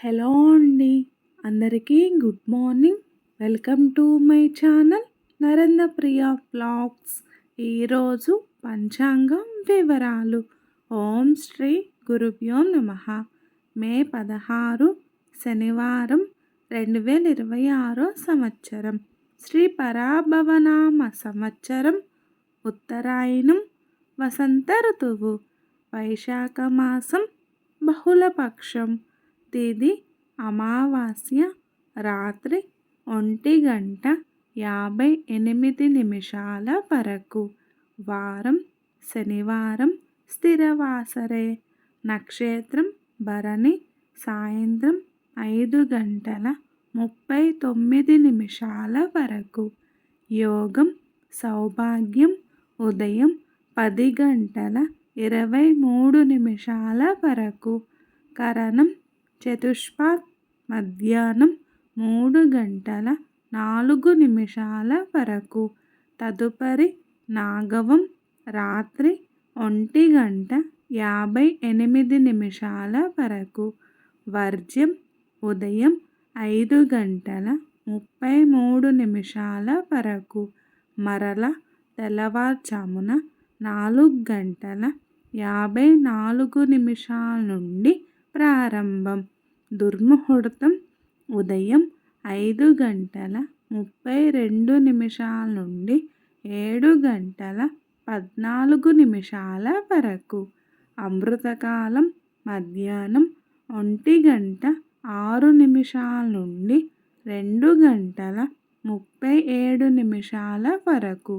Hello అండి, అందరికీ good morning. Welcome to my channel Narendra Priya vlogs. ఈరోజు పంచాంగం వివరాలు. ఓం శ్రీ గురుభ్యో నమః. మే 16 శనివారం 2026 సంవత్సరం. శ్రీ పరాభవనామ సంవత్సరం. ఉత్తరాయణం, వసంత ఋతువు, వైశాఖ మాసం, బహుళపక్షం. తేదీ అమావాస్య, రాత్రి 1:58 వరకు. వారం శనివారం, స్థిరవాసరే. నక్షత్రం భరణి. సాయంత్రం 5:39 వరకు. యోగం సౌభాగ్యం ఉదయం 10:23 వరకు. కరణం చతుష్పాత్ మధ్యాహ్నం 3:04 వరకు. తదుపరి నాగవం రాత్రి 1:58 వరకు. వర్జ్యం ఉదయం 5:33 వరకు. మరల తెల్లవారుజామున 4:54 నుండి ప్రారంభం. దుర్ముహూర్తం ఉదయం 5:32 నుండి 7:14 వరకు. అమృతకాలం మధ్యాహ్నం 1:06 నుండి 2:37 వరకు.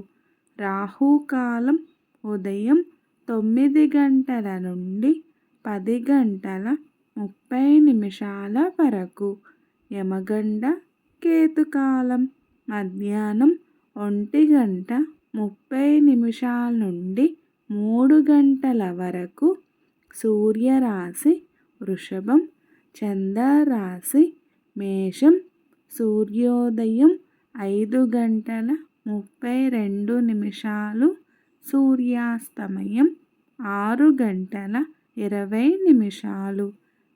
రాహుకాలం ఉదయం 9 నుండి 10:30 వరకు. యమగండ కేతుకాలం మధ్యాహ్నం 1:30 నుండి 3 వరకు. సూర్యరాశి వృషభం, చంద్రరాశి మేషం. సూర్యోదయం 5:32, సూర్యాస్తమయం 6:20.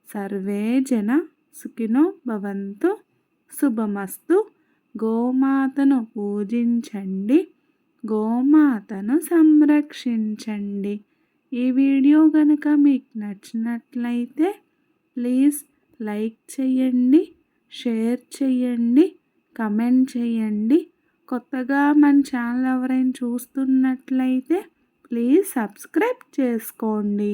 సర్వే జన సుఖినో భవంతు. శుభమస్తు. గోమాతను పూజించండి, గోమాతను సంరక్షించండి. ఈ వీడియో కనుక మీకు నచ్చినట్లయితే ప్లీజ్ లైక్ చేయండి, షేర్ చేయండి, కమెంట్ చేయండి. కొత్తగా మన ఛానల్ ఎవరైనా చూస్తున్నట్లయితే ప్లీజ్ సబ్స్క్రైబ్ చేసుకోండి.